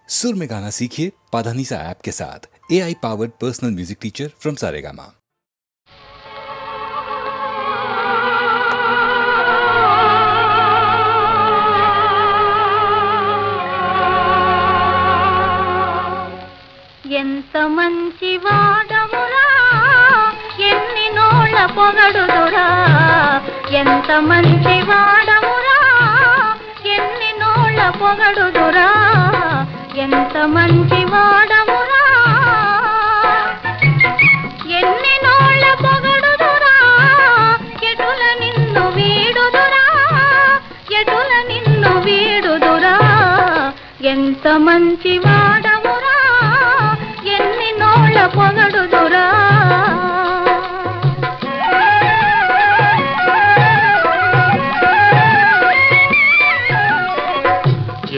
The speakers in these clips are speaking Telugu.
सुर में गाना सीखिए पाधानीसा ऐप के साथ। AI powered personal music teacher from Saregama. ఎంత మంచి వాడమురా ఎన్ని నోళ్ళ పొగడుదురా ఎంత మంచి వాడమురా ఎన్ని నోళ్ళ పొగడుదురా ఎంత మంచి వాడమురా ఎన్ని నోళ్ళ పొగడుదురా ఎటుల నిన్ను వీడుదురా ఎటుల నిన్ను వీడుదురా ఎంత మంచి వాడమురా ఎన్ని నోళ్ళ పొగడుదురా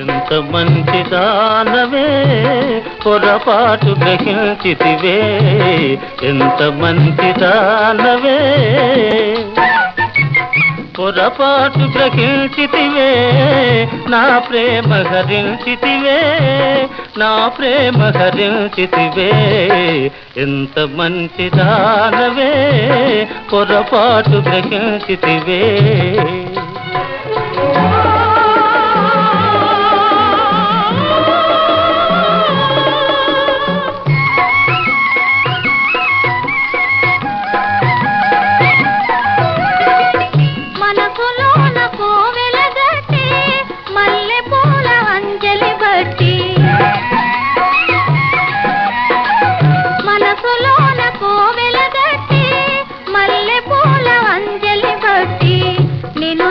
ఎంత మంచి దానవే పొరపాటు గ్రహించితివే ఎంత మంచి దానవే పొరపాటు గ్రహించితివే నా ప్రేమ హరించితివే నా ప్రేమ హరించితివే ఎంత మంచి దానవే పొరపాటు గ్రహించితివే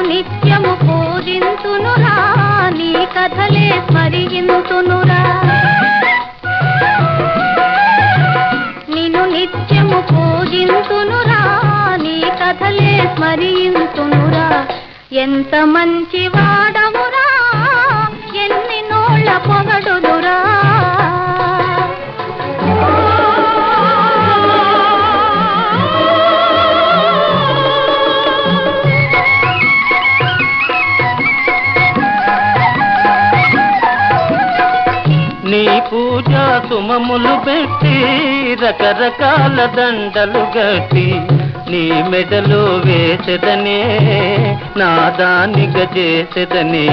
నిత్యము పూజింతునురా నీ కథలే స్మరింతునురా నిన్ను నిత్యము పూజింతునురా నీ కథలే స్మరింతునురా ఎంత మంచి వాడమురా ఎన్ని నోళ్ళ పొగడుదురా నీ పూజా సుమములు పెట్టి రకరకాల దండలు గట్టి నీ మెడలో వేసెదనే నా దానిగా చేసెదనే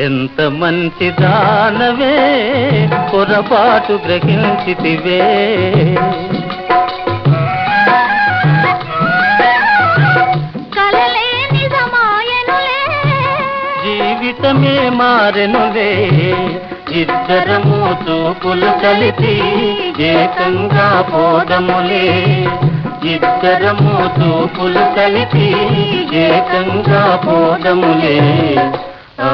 ఎంత మంచి దానవే పొరపాటు గ్రహించితివే కలలే నిజమాయనులే జీవితమే మారెనులే ఇద్దరము చూపులు కలిపి ఏకంగా పోదములే ఇద్దరము చూపులు కలిపి ఏకంగా పోదములే ఆ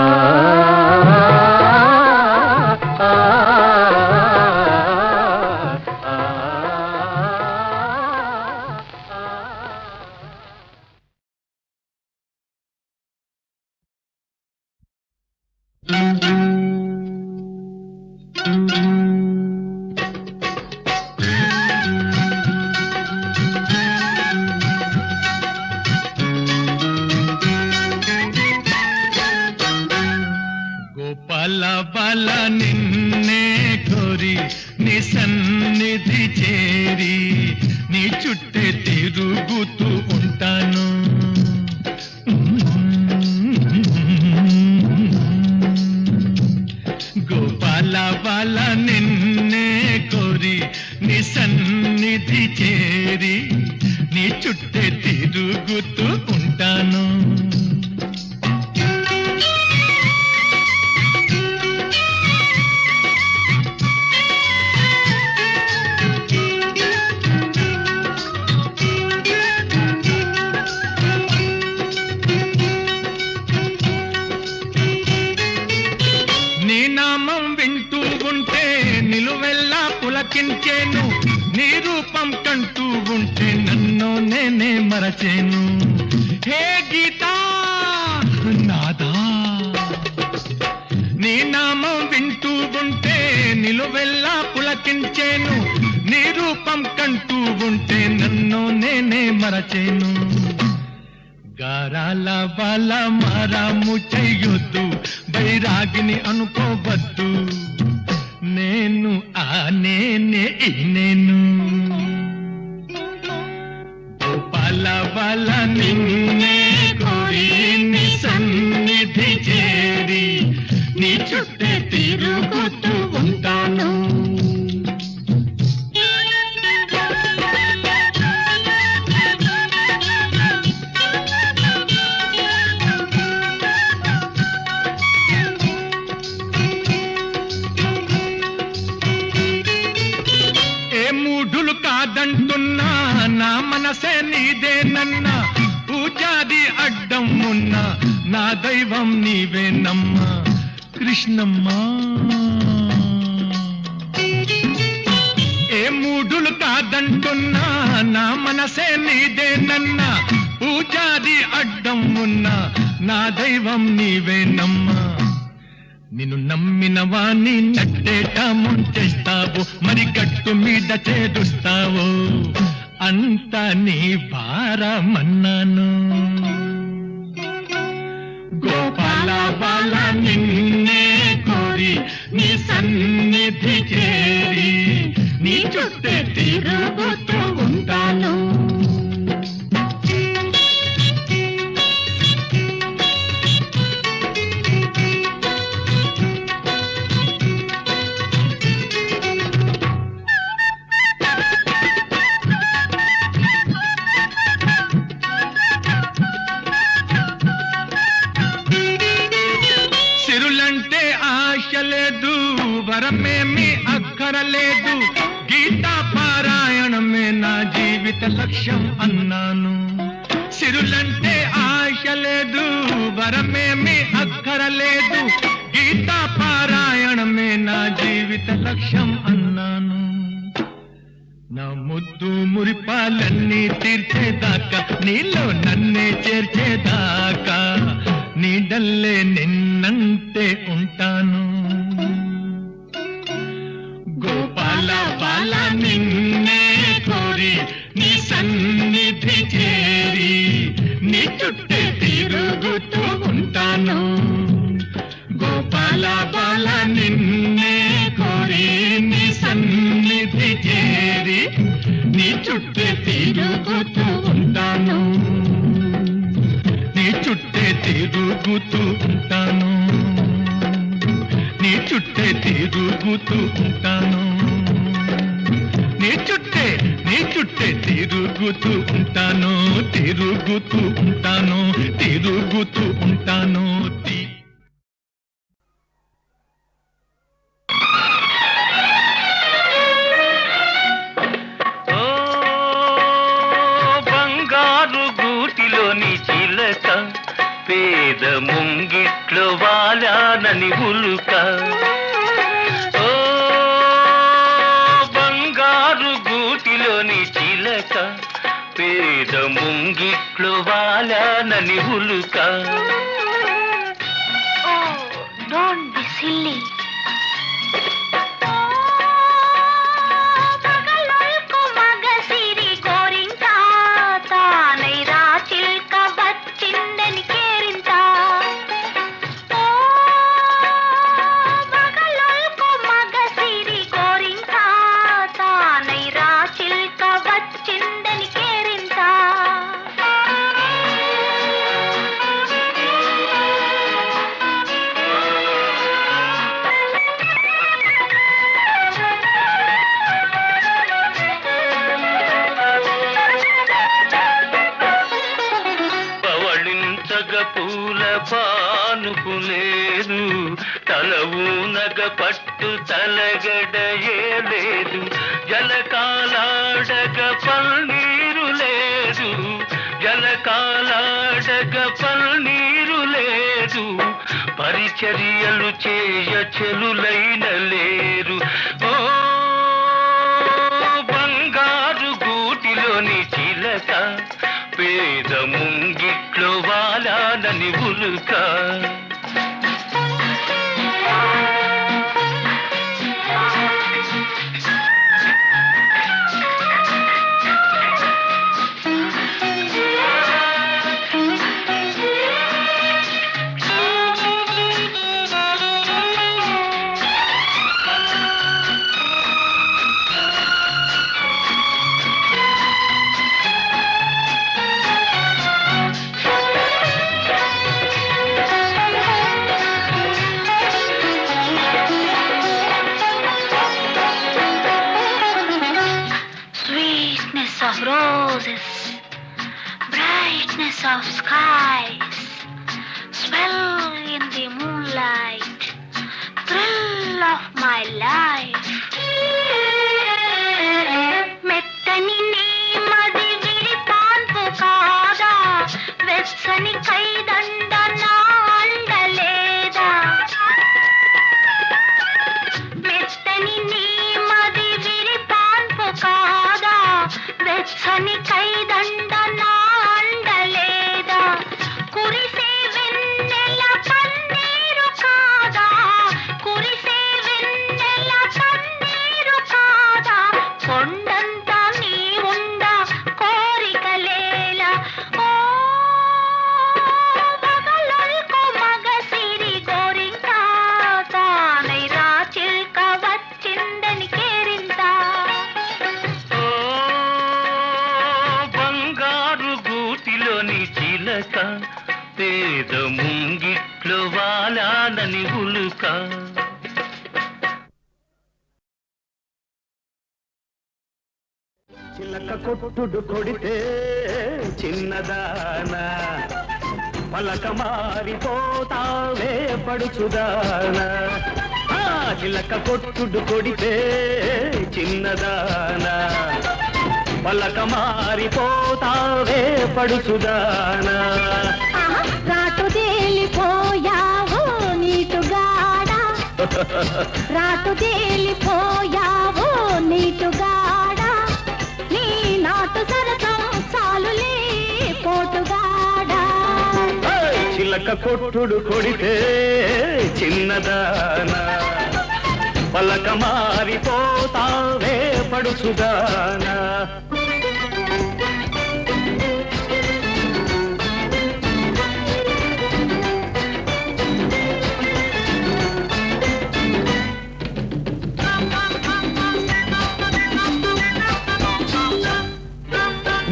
గోపాల బాల నిన్నే కోరి నీ సన్నిధి చేరి నీ చుట్టే తిరుగుతూ ఉంటాను గోపాల బాల నిన్నే కోరి నీ సన్నిధి చేరి నీ చుట్టే తిరుగుతూ ఉంటాను నీ నామం వింటూ ఉంటే నిలువెల్లా పులకించేను నీ రూపం కంటూ ఉంటే నన్ను నేనే మరచేను హే గీతా నాదా నీ నామం వింటూ ఉంటే నిలువెల్లా పులకించేను నీ రూపం కంటూ ఉంటే నన్ను నేనే మరచేను గారాల బాల మారాము చెయ్యొద్దు బైరాగిని అనుకోవద్దు ఈ నేను గోపాల బాల నిన్నే కోరి నీ సన్నిధి చేరి నీ చుట్టే తిరుగుతూ ఉంటాను. కాదంటున్నా నా మనసే నీదేనన్నా పూజాది అడ్డం ఉన్నా నా దైవం నీవేనమ్మా కృష్ణమ్మా. ఏ మూఢులు కాదంటున్నా నా మనసే నీదేనన్నా పూజాది అడ్డం ఉన్నా నా దైవం నీవేనమ్మా. నిన్ను నమ్మిన వాణ్ణి నట్టేట ముంచేస్తావు, మరి గట్టు మీద చేరుస్తావు, అంతా నీ భారమన్నాను. గోపాల బాల నిన్నే కోరి నీ సన్నిధి చేరి నీ చుట్టే తిరుగుతూ ఉంటాను. లేదు వరమేమి అక్కరలేదు, గీతా పారాయణమే నా జీవిత లక్ష్యం అన్నాను. సిరులంటే ఆశ లేదు వరమేమి అక్కరలేదు, గీతా పారాయణమే నా జీవిత లక్ష్యం అన్నాను. నా ముద్దు మురిపాలన్నీ తీర్చేదాకా నీలో నన్నే చేర్చేదాకా నీడల్లే నిన్నంటే ఉంటాను. గోపాల బాల నిన్నే కోరి నీ సన్నిధి చేరి నీ చుట్టే తిరుగుతూ ఉంటాను. గోపాల బాల నిన్నే కోరి నీ సన్నిధి చేరి నీ చుట్టే తిరుగుతూ ఉంటాను. నీ చుట్టే తిరుగుతూ ఉంటాను. నీ చుట్టే తిరుగుతూ ఉంటాను. నీ చుట్టే తిరుగుతూ ఉంటాను. తిరుగుతూ ఉంటాను. తిరుగుతూ ఉంటాను. పేద ముంగిట్లో వాలానని ఉలుక, ఓ బంగారు గూటిలోని చిలక, పేద ముంగిట్లో వాలానని ఉలుక. Don't be silly. పూల పానుకులేదు, తలవునగ పట్టు తలగడయే లేదు, జలకాలాడగ పల్నీరు లేదు, జలకాలాడగ పల్నీరు లేదు, పరిచర్యలు చేయ చెలులైన లేరు. ఓ బంగారు గూటిలోని చిలక, పేద ముంగిట్లో వాలానని ఉలుక. of roses, brightness of skies, swell in the moonlight, thrill of my life. మెత్తని నీ మది విరిపాన్పు కాదా, వెచ్చని కైదండ నా అండలేదా. మెత్తని నీ మది విరిపాన్పు కాదా, వెచ్చని కైదండ నా అండలేదా. కురిసే వెన్నెల పన్నీరు కాదా, కురిసే వెన్నెల పన్నీరు కాదా. కొండంతా నీ ఉండ కోరికలేలా. ఓ మగలొల్కు మగ సిరి గోరింక, తానై రా చిల్క వచ్చిందని కేరింత. ఓ బంగారు గూటిలోని చిలక, పేద ముంగిట్లో వాలాలని ఉలుక. చిలక కొట్టుడు కొడితే చిన్నదానా, పలక మారిపోతావే పడుచుదానా. చిలక కొట్టుడు కొడితే చిన్నదానా, పలక మారిపోతావే పడుచుదానా. రాటు తేలిపోయావు నీటుగాడా, రాటు తేలిపోయావు నీటుగాడా. నీ నాటు సరసం చాలులే పోటుగాడా. చిలక కొట్టుడు కొడితే చిన్నదానా, పలక మారిపోతావే పడుచుదానా.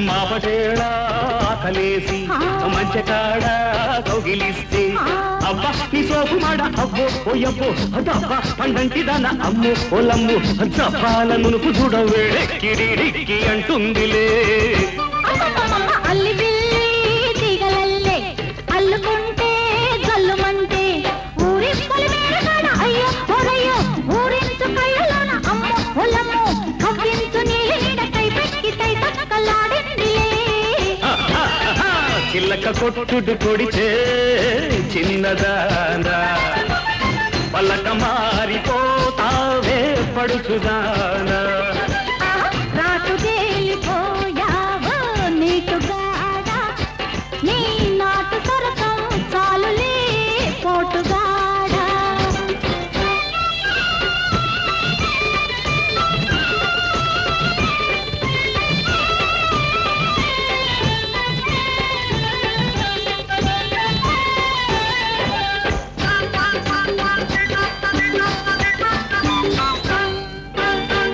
మాపటేడా ఆకలేసి మంచకాడ కౌగిలిస్తే, అబ్బా నీ సోపు మాడ అవ్వో పోయవ్వో అదబ్బా పండంటి దాన అమ్ము పొలమ్ము జపాల నునుపు చూడవేడెక్కిడిడిక్కి అంటుందిలే. అల్లి బిల్లి తీగలల్లే అల్లుకుంటే జల్లుమంటే, ఊరింపులి మేడగాడ అయ్యో ఓరయ్యో ఊరించు కళ్ళలోన అమ్మ పొలమ్ము కవ్వించు నీడ కై పెక్కి తై తక్కలాడిందిలే. చిల్లక కొట్టుడు కొడితే చిన్నదానా, పలక మారిపోతావే పడుచుదానా. రాటు తేలిపోయావు నీటుగాడా, నీ నాటు సరసం చాలులే పోటుగాడా.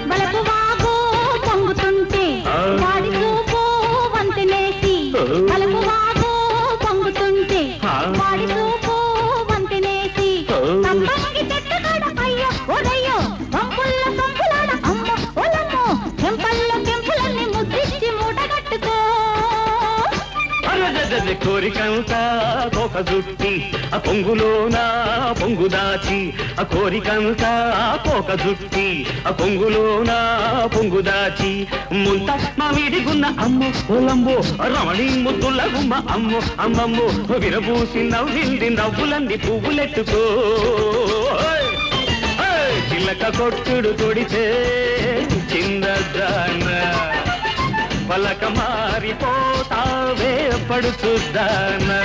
బలపు వాగు పొంగుతుంటే వాడి చూపు వంతెనేసి, బలపు వాగు పొంగుతుంటే వాడి చూపు వంతెనేసి, సంపంగి చెట్టుగాడ అయ్యో ఒరయ్యో పంపుల్ల పంపులాడ అమ్మ ఒలమ్మో, చెంపల్లో చెంపులన్నీ ముద్దిచ్చి మూటగట్టుకో. అరదది కోరికంతా కోక జుట్టి ఆ పొంగులోన పొంగు దాచి, ఆ కోరికంతా కోక జుట్టి ఆ పొంగులోన పొంగు దాచి. ముంత మామిడిగున్న అమ్ము పొలంబో రమణి ముద్దుల గుమ్మ అమ్ము అమ్మమ్ము, విరబూసి నవ్వింది నవ్వులన్నీ పువ్వులెట్టుకో. చిల్లక కొట్టుడు కొడితే చిన్నదానా, పలక మారిపోతావే పడుచుదానా.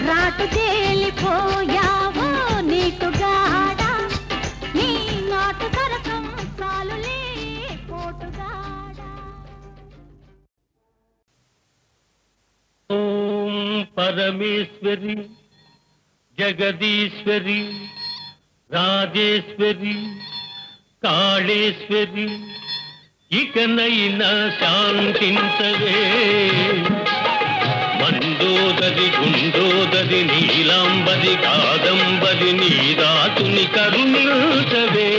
రాటు తేలిపోయావు నీటుగాడా, నీ నాటు సరసం చాలులే పోటుగాడా. ఓం పరమేశ్వరి జగదీశ్వరి రాజేశ్వరి కాళేశ్వరి, ఇకనైనా శాంతించవే. మండోదరి గుండోదరి నీలాంబరి కాదంబరి నీరాతుని కరుణించవే.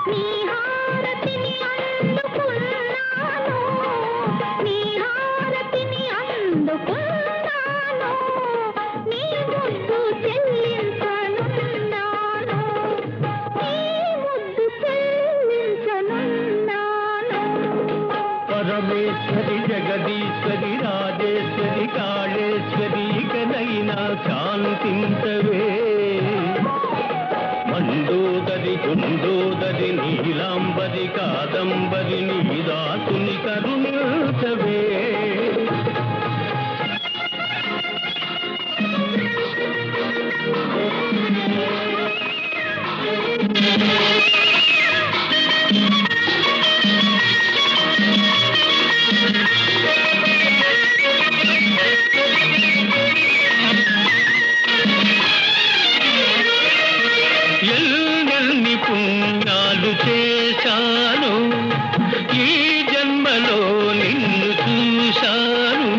నీ హారతిని అందుకున్నాను నీ హారతిని అందుకున్నాను నీ ముద్దు చెల్లించనున్నాను నీ ముద్దు చెల్లించనున్నాను పరమేశ్వరి జగదీశ్వరి రాజేశ్వరి కాళేశ్వరి ఇకనైనా శాంతించవే మండోదరి గుండోదరి నీలాంబరి కాదంబరి నీ దాసుని కరుణించవే ఎన్ని పుణ్యాలు చేశాను ఈ జన్మలో నిన్ను చూశాను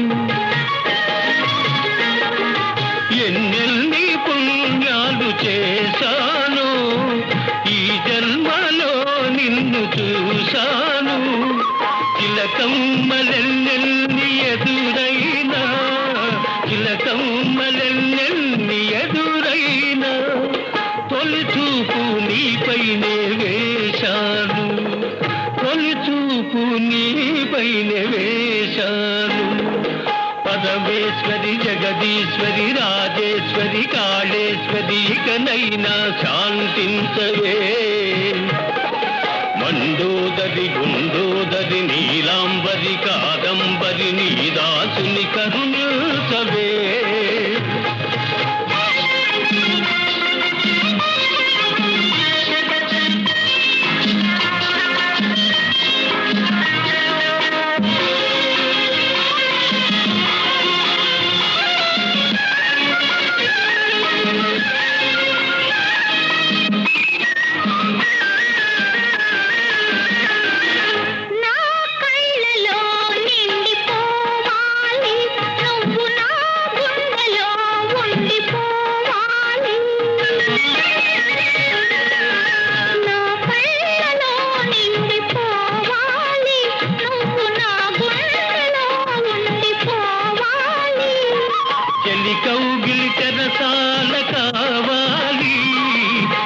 ఎన్నెన్ని పుణ్యాలు చేశాను ఈ జన్మలో నిన్ను చూశాను చిలకమ్మలెన్నెన్ని ఎదురైనా చిలకమ్మలెన్నెన్ని ఎదురైనా తొలి చూపు నీపైనే వేశాను తొలి చూపు నీపైనే వేశాను పరమేశ్వరి జగదీశ్వరి రాజేశ్వరి కాళేశ్వరి ఇకనైనా శాంతించవే మండోదరి గుండోదరి నీలాంబరి కాదంబరి నీ దాసుని కరుణించవే నా కళ్ళలో నిండిపోవాలి నువ్వు నా గుండెలో ఉండిపోవాలి నా కళ్ళలో నిండిపోవాలి నువ్వు నా గుండెలో ఉండిపోవాలి చెలి కౌగిలి చెరసాల కావాలి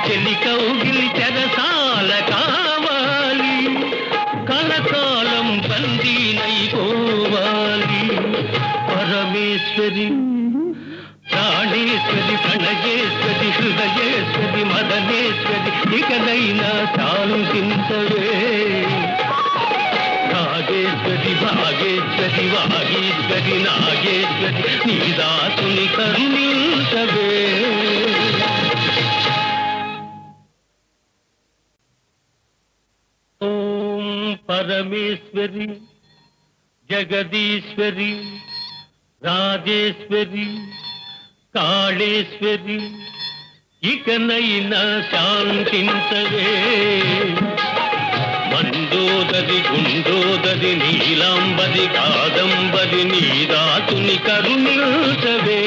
చెలి కౌగిలి చెరసాల కావాలి కలకాలం బందీనైపోవాలి పరమేశ్వరి ప్రాణేశ్వరి ప్రణయేశ్వరి హృదయేశ్వరి మదనేశ్వరి ఇకనైనా శాంతించవే నాగేశ్వరి భాగేశ్వరి వాగీశ్వరి నాగేశ్వరి నీ దాసుని కరుణించవే ఓం పరమేశ్వరి జగదీశ్వరి రాజేశ్వరి కాళేశ్వరి ఇకనైనా శాంతించవే మండోదరి గుండోదరి నీలాంబరి కాదంబరి నీ దాసుని కరుణించవే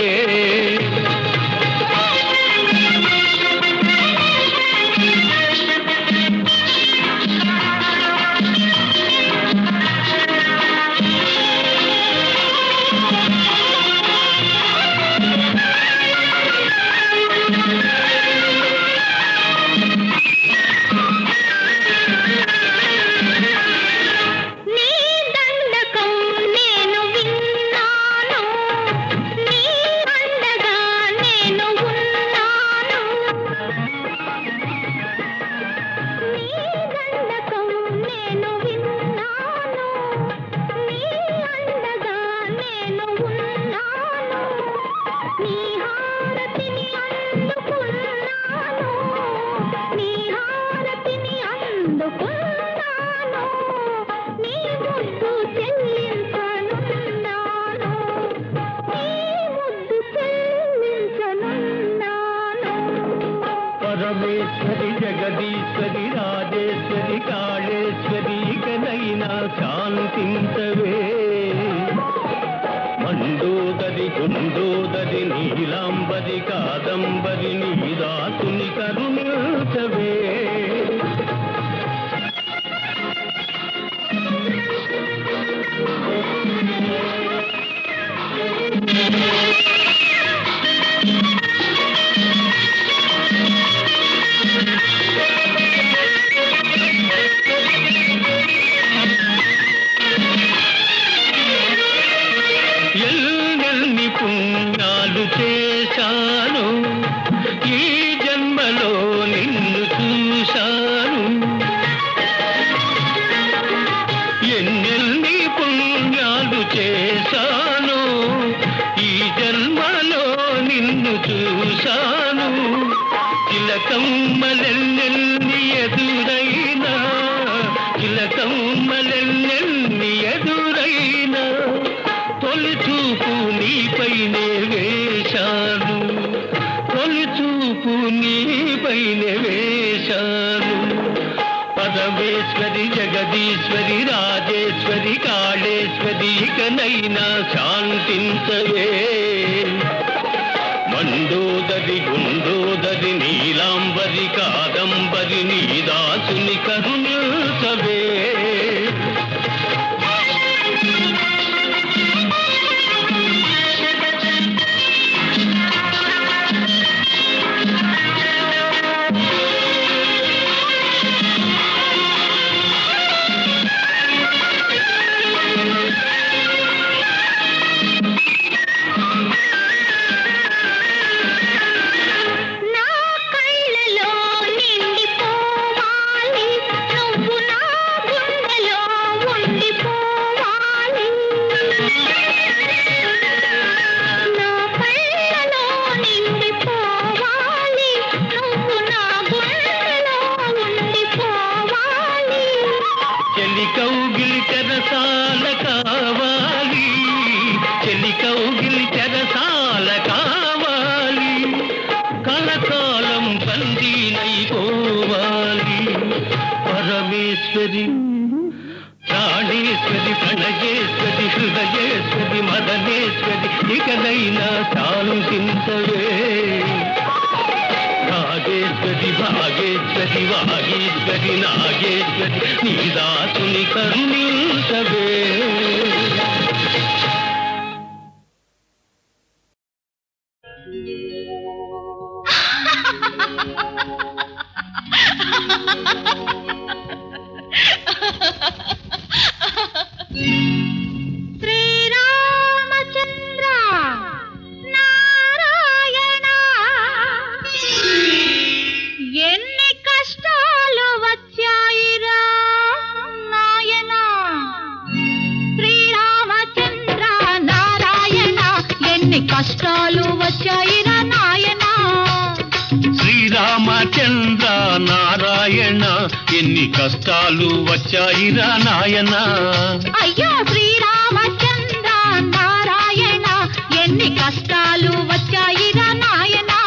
నీ దండకం నేను విన్నాను నీ అండగా నేను ఉన్నాను నీ దండకం నేను విన్నాను నీ అండగా నేను ఉన్నాను నీ హారతిని అందుకున్నాను నీ హారతిని అందుకున్నాను నీ ముద్దు చెల్లించనున్నాను నీ ముద్దు చెల్లించనున్నాను పరమేశ్వరి జగదీశ్వరి రాజేశ్వరి కాళేశ్వరి ఇకనైనా శాంతించవే మండోదరి గుండోదరి నీలాంబరి కాదంబరి నీ దాసుని కరుణించవే మహేశ్వరి జగదీశ్వరి రాజేశ్వరి కాళేశ్వరి ఇకనైనా శాంతించవే మండోదరి గుండోదరి నీలాంబరి కాదంబరి నీ దాసుని కరుణించవే నా కళ్ళలో నిండిపోవాలి నువ్వు నా గుండెలో ఉండిపోవాలి నా కళ్ళలో నిండిపోవాలి నువ్వు నా గుండెలో ఉండిపోవాలి చెలి కౌగిలి చెరసాల కావాలి చెలి కౌగిలి చెరసాల కావాలి కలకాలం బందీనైపోవాలి పరమేశ్వరి ప్రాణేశ్వరి ప్రణయేశ్వరి హృదయేశ్వరి మదనేశ్వరి ఇకనైనా శాంతించవే రాగేశ్వరి భాగేశ్వరి వాగేశ్వరి నాగేశ్వరి నీ దాసుని కరుణించవే శ్రీరామచంద్ర నారాయణ ఎన్ని కష్టాలు వచ్చాయిరా నాయనా శ్రీరామచంద్ర నారాయణ ఎన్ని కష్టాలు వచ్చాయిరా నాయనా శ్రీరామచంద్ర నారాయణ ఎన్ని కష్టాలు వచ్చాయిరా నాయన అయ్యో శ్రీరామచంద్ర నారాయణ ఎన్ని కష్టాలు వచ్చాయిరా నాయనా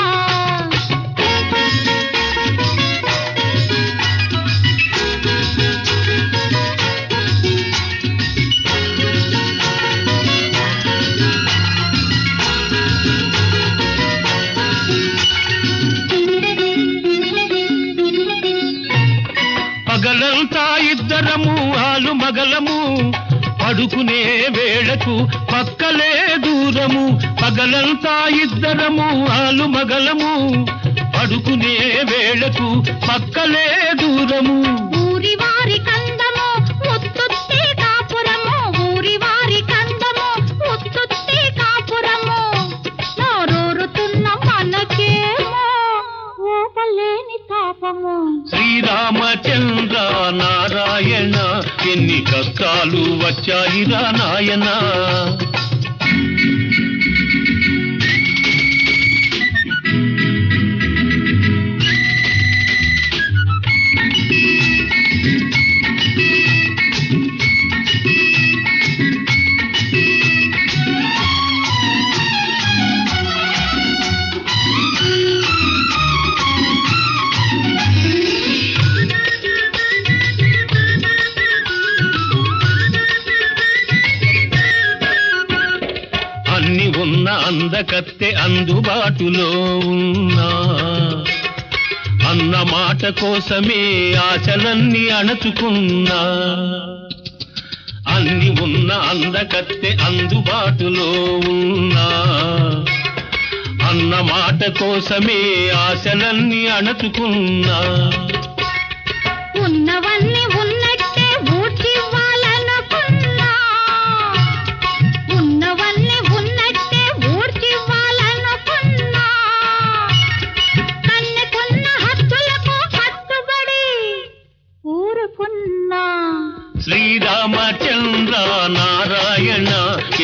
పగలంతా ఇద్దరము ఆలు మగలము పడుకునే వేళకు పక్కలే దూరము పగలంతా ఇద్దరము ఆలు మగలము పడుకునే వేళకు పక్కలే దూరము ఊరి వారి కందము ముత్తుత్తి కాపురము ఊరి వారి కందము ముత్తుత్తి కాపురము నోరూరుతున్న మనకేమో ఊపలేని తాపము శ్రీరామచంద్ర నారాయణ ఎన్ని కష్టాలు వచ్చాయిరా నాయన అన్ని ఉన్న అందకత్తె అందుబాటులో ఉన్నా అన్న మాట కోసమే ఆశలన్నీ అణచుకున్నా అన్ని ఉన్న అందకత్తె అందుబాటులో ఉన్నా అన్న మాట కోసమే ఆశలన్నీ అణచుకున్నా ఉన్నవన్నీ ఉన్నట్టే ఊడ్చివ్వాలనుకున్నా ఉన్నవన్నీ ఉన్నట్టే ఊడ్చివ్వాలనుకున్నా కన్నెకున్న హద్దులకు కట్టుబడి ఊరుకున్నా శ్రీరామచంద్ర నారాయణ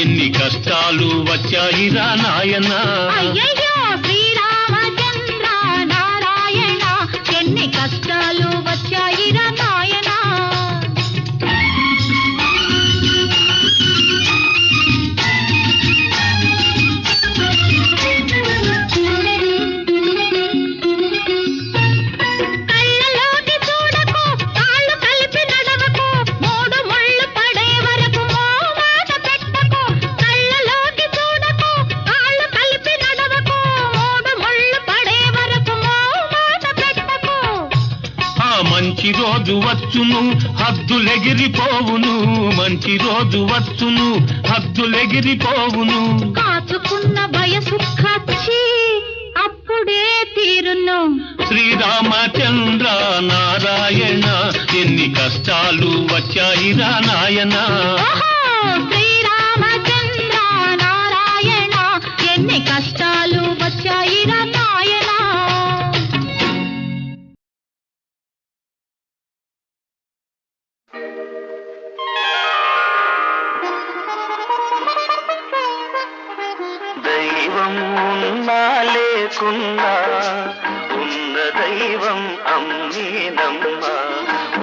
ఎన్ని కష్టాలు వచ్చాయిరా నాయన అయ్యయ్యో శ్రీరామచంద్ర నారాయణ ఎన్ని కష్టాలు వచ్చాయిరా నాయనా కళ్ళలోకి చూడకు కాళ్ళు కలిపి మంచి రోజు వచ్చును హద్దులెగిరిపోవును మంచి రోజు వచ్చును హద్దులెగిరిపోవును కాచుకున్న వయసు ఖర్చి అప్పుడే తీరును శ్రీరామచంద్ర నారాయణ ఎన్ని కష్టాలు వచ్చాయిరా నాయన ఓహో శ్రీరామచంద్ర నారాయణ ఎన్ని కష్టాలు వచ్చాయిరా నాయన దైవం ఉన్నా లేకున్నా ఉన్న దైవం అమ్మేనమ్మ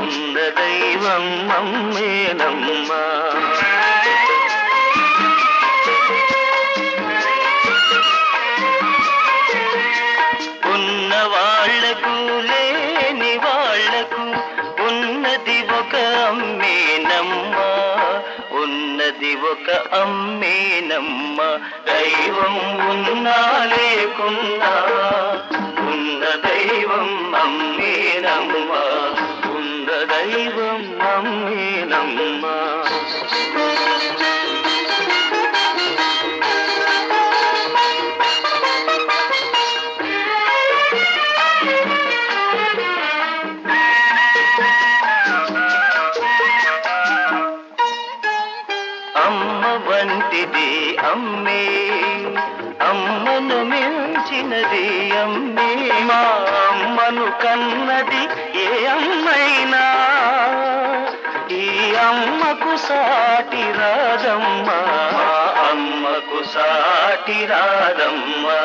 ఉన్న దైవం అమ్మేనమ్మ ఉన్న వాళ్లకు లేని వాళ్లకు ఉన్నది ఒక అమ్మేనమ్మ ఉన్నది ఒక అమ్మేనమ్మ దైవం ఉన్నా లేకున్నా ఉన్న దైవం అమ్మేనమ్మ ఉన్న దైవం అమ్మేనమ్మ అమ్మ వంటిది అమ్మే అమ్మను మించినది అమ్మే మా అమ్మను కన్నది ఏ అమ్మైనా ఈ అమ్మకు సాటి రాదమ్మా అమ్మకు సాటి రాదమ్మా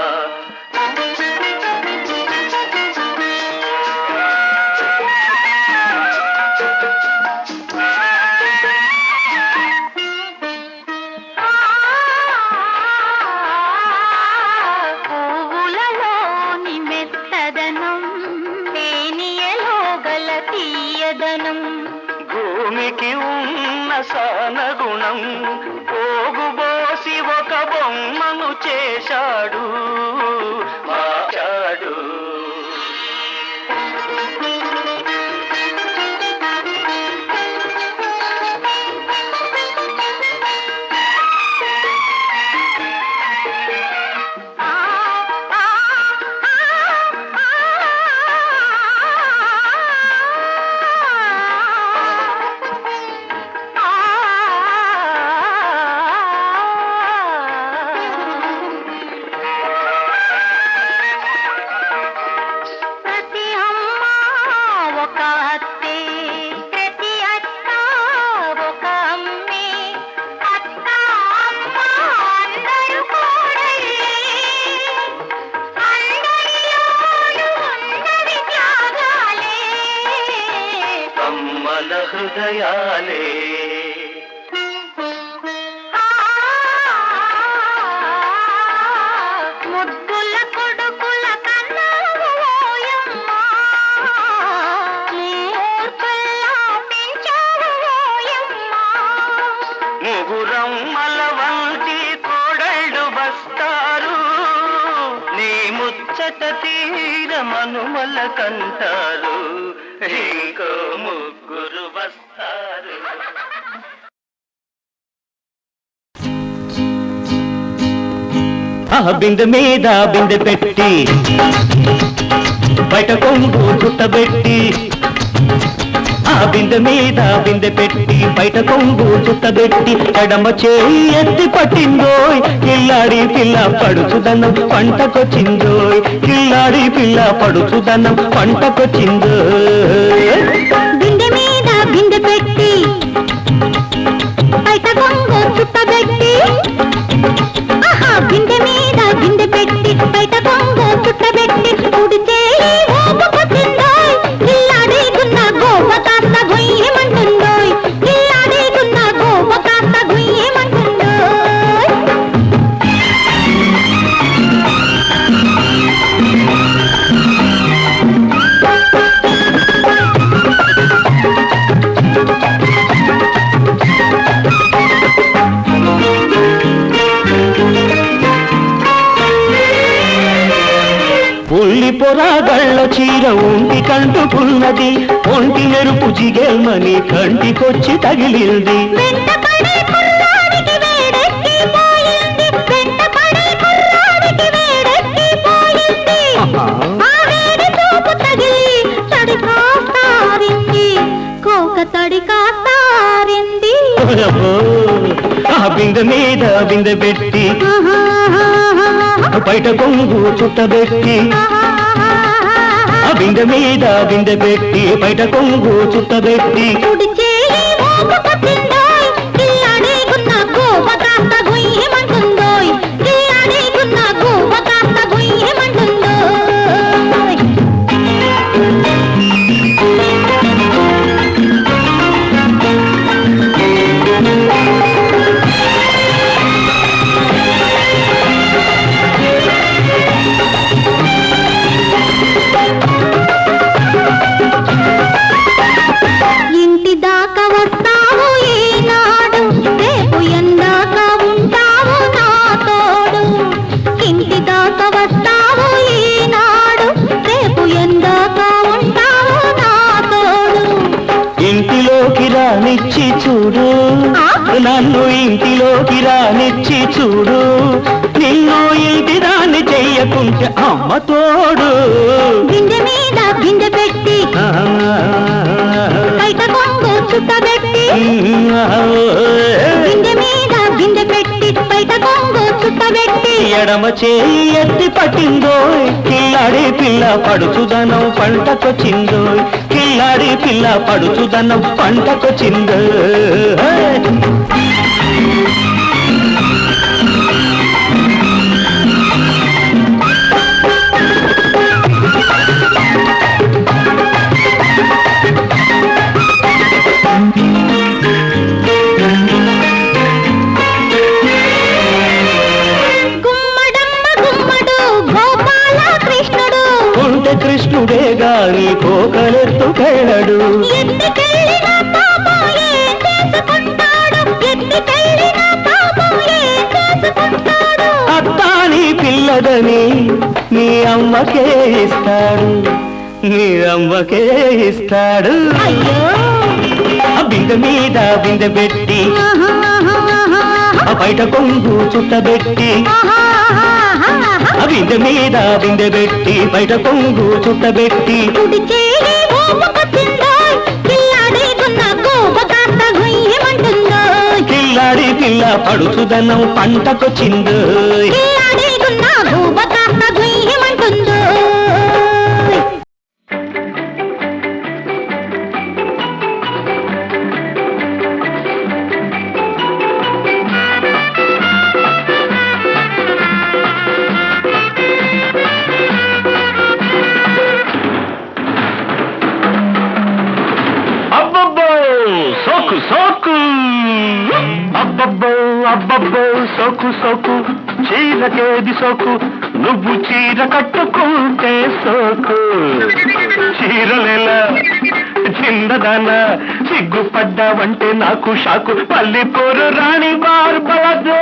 పువ్వులలోని మెత్తదనం తేనియలో గల తీయదనం భూమికి ఉన్న సానగుణం పోగుబోసి ఒక బొమ్మను చేశాడు మార్చాడు ప్రతి అమ్మ ఒక అత్తే ప్రతి అత్త ఒక అమ్మే అత్త అమ్మ అందరూ కోడళ్ళే అందరిలోనూ ఉన్నవి త్యాగాలే అమ్మల హృదయాలే ముద్దుల కొడుకుల కన్నావు ఓయమ్మా మూర్ఖుల్లా పెంచావు ఓయమ్మా ముగురమ్మల వంటి కోడళ్ళు వస్తారు నీ ముచ్చట తీర మనుమల కంటారు ఇంకో ముగ్గురు వస్తారు బిందె మీద బిందె పెట్టి బయట కొంగు చుట్టబెట్టి ఆ బిందె మీద బిందె పెట్టి బయట కొంగు చుట్టబెట్టి ఎడమ చేయి ఎత్తి పట్టిందోయ్ కిల్లాడి పిల్ల పడుచుదనం పంటకొచ్చిందోయ్ కిల్లాడి పిల్ల పడుచుదనం పంటకొచ్చిందోయ్ బిందె మీద బిందె పెట్టి బయట కొంగు చుట్టబెట్టి ఆహా బిందె మీద బిందె పెట్టి బయట కొంగు చుట్టబెట్టి కుడి చేయి ఊపుకొచ్చిందోయ్ ఇల్లాడేకున్న గోప కాస్త గొయ్యమంటుందోయ్ ఇల్లాడేకున్న గోప కాస్త గొయ్యమంటుందోయ్ పొరాగళ్ళ చీర ఒంటి కంటుకున్నది ఒంటి మెరుపు జిగేల్మని కంటికొచ్చి తగిలింది వెంటపడే కుర్రాడికి వేడెక్కిపోయింది వెంటపడే కుర్రాడికి వేడెక్కిపోయింది ఆ వేడి చూపు తగిలి తడి కాస్తారింది కోక తడి కాస్తారింది ఆ బిందె మీద బిందె పెట్టి బయట కొంగు చుట్టబెట్టి ఆ బిందె మీద బిందె పెట్టి బయట కొంగు చుట్టబెట్టి కుడి చేయి మోపుకొచ్చిందోయ్ కిల్లాడేగున్న గోవ కాస్త గుయ్యమంటుందోయ్ కిల్లాడేగున్న గోవ కాస్త గుయ్యమంటుందోయ్ ఇంటి దాకా వస్తావు ఈనాడు రేపు ఎందాక ఉంటావు నా తోడు ఇంటి దాకా వస్తావు ఈనాడు రేపు ఎందాక ఉంటావు నా తోడు ఇంటిలోకి రానిచ్చి చూడు నన్ను ఇంటిలోకి రానిచ్చి చూడు నిన్ను ఇంటి దాన్ని చెయ్యకుంటే అమ్మ తోడు బిందె మీద బిందె పెట్టి బయట కొంగు చుట్టబెట్టి బిందె మీద బిందె పెట్టి బయట కొంగు చుట్టబెట్టి ఎడమ చేయి ఎత్తి పట్టిందోయ్ కిల్లాడి పిల్ల పడుచుదనం పంటకొచ్చిందోయ్ కిల్లాడి పిల్ల పడుచుదనం పంటకొచ్చిందో గుమ్మడమ్మ గుమ్మడు గోపాల కృష్ణుడు ఉంటే కృష్ణుడే గాని కోకలెత్తుకెళ్ళడు ఎత్తికెళ్ళిన పాపం ఏం చేసుకుంటాడు ఎత్తికెళ్ళిన పాపం ఏం చేసుకుంటాడు అత్తాని పిల్లదని నీ అమ్మకే ఇస్తాడు నీ అమ్మకే ఇస్తాడు అయ్యో ఆ బిందె మీద బిందె పెట్టి ఆ బయట కొంగు చుట్టబెట్టి ఆ బిందె మీద బిందె పెట్టి బయట కొంగు చుట్టబెట్టి కుడి చేయి మోపుకొచ్చిందోయ్ కిల్లాడేగున్న గోవ కాస్త గుయ్యమంటుందోయ్ కిల్లాడి పిల్ల పడుచుదనం పంటకొచ్చిందో కిల్లాడేగున్న గోవ కాస్త గుయ్యమంటుందోయ్ అబ్బబ్బో సోకు సోకు అబ్బబ్బో అబ్బబ్బో సోకు సోకు చీరకేది సోకు నువ్వు చీర కట్టుకుంటే సోకు చీరలేలా చిన్నదాన సిగ్గుపడ్డావంటే నాకు షాకు పల్లిపోరు రాణి బార్బలదో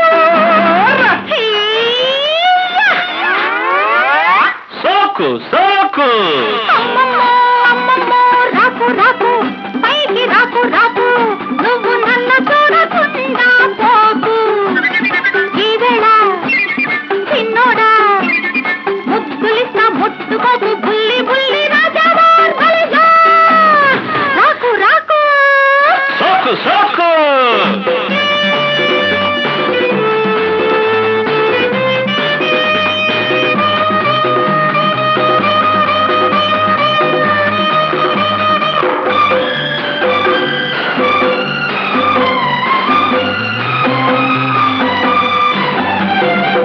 సోకు సోకు అమ్మమ్మో అమ్మమ్మో రాకు రాకు పైకి రాకు రాకు నువ్వు నన్ను చూడకుండా పోకు ఈ వేళ చిన్నోడా ముద్దులిస్తా ముట్టుకోకు బుల్లి బుల్లి రాజావా రాకు రాకు సోకు సోకు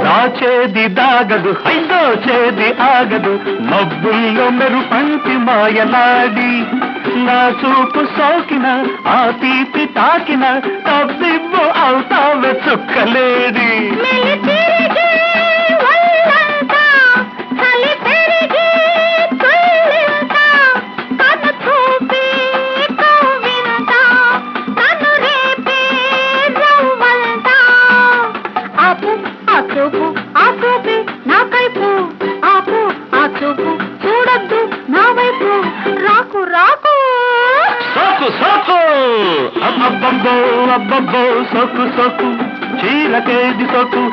దాచేది దాగదు హైదోచేది ఆగదు మబ్బుల్లో మెరుపంటి మాయలాడి నా చూపు సోకిన ఆ తీపి తాకిన తప్పిబ్బు అవుతావే చుక్కలేడి మెలితిరిగి ఒళ్ళంతా చలి పెరిగి తుళ్ళింత కన్ను చూపి కవ్వింత నన్ను రేపే రవ్వంత ఆపు ఆ చూపు ఆ చూపి నా కైపు ఆపు ఆ చూపు అబ్బబ్బో అబ్బబ్బో సొక్కు సొక్కు చీరకేది సొక్కు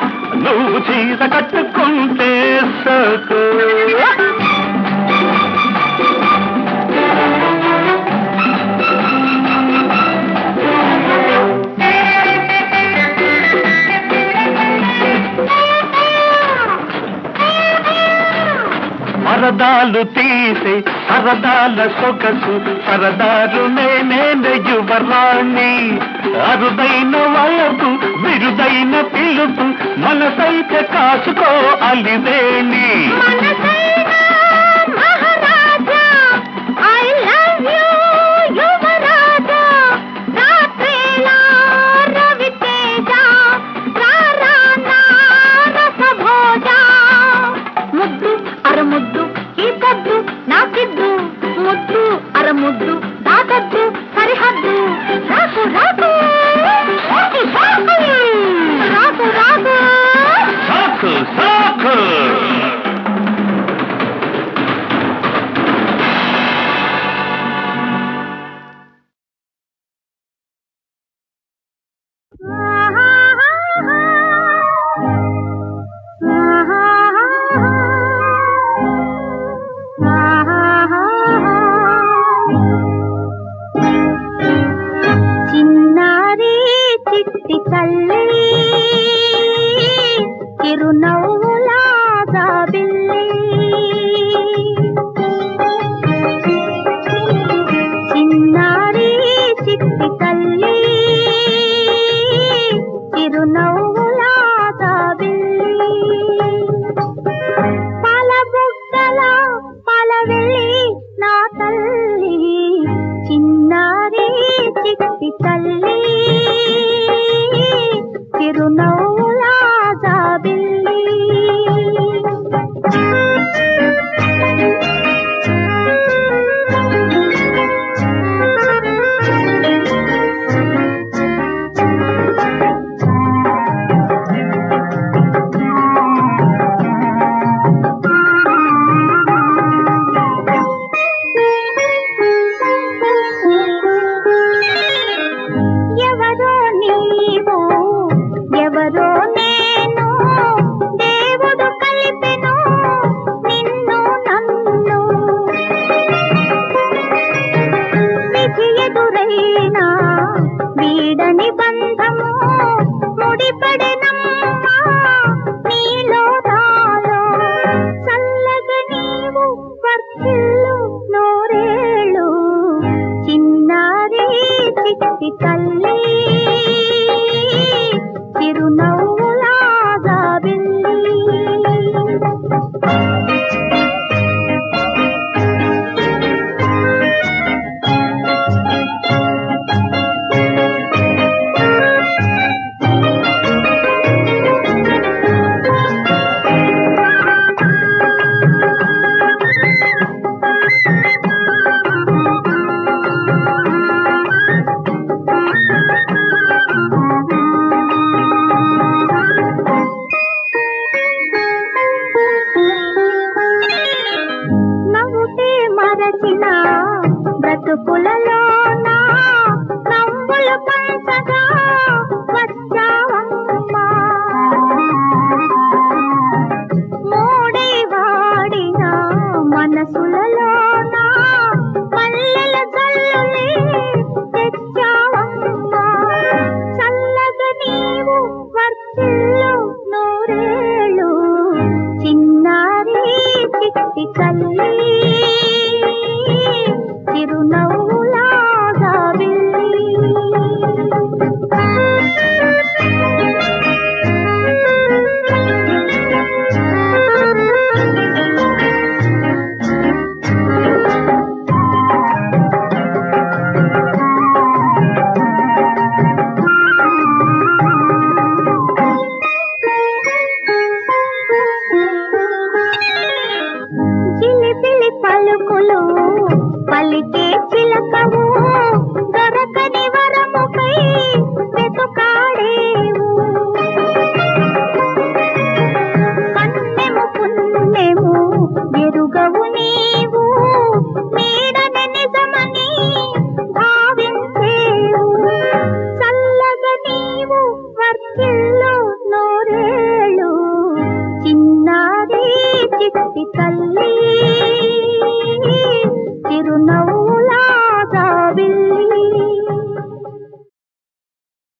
నువ్వు చీర కట్టుకుంటే సొక్కు పరదాలు తీసి సరదాల సొగసు సరదారు నేనే యువరాణి అరుదైన వయసు విరుదైన పిలుపు మనసైతే కాసుకో అలివేణి అరముద్దు ఈ పొద్దు నాకిద్దు ముద్దు అరముద్దు దాటద్దు సరిహద్దు రాకు రాకు రాకు రాకు రాకు సాకు సాకు చిన్నారి చిట్టి తల్లి చిరునవ్వుల జాబిల్లి చిన్నారి చిట్టి తల్లి చిరునవ్వుల జాబిల్లి పాల బుగ్గల పాలవెల్లి నా తల్లి చిన్నారి చిట్టి తల్లి చిరునవ్వుల జాబిల్లి ఎవరో నీవు ఎవరో నేను దేవుడు కలిపెను నిన్ను నన్ను విధి ఎదురైనా వీడని బంధము ముడిపడెనమ్మా నీలో నాలో చల్లగా నీవు వర్ధిల్లు నూరేళ్ళు చిన్నారి చిట్టి తల్లి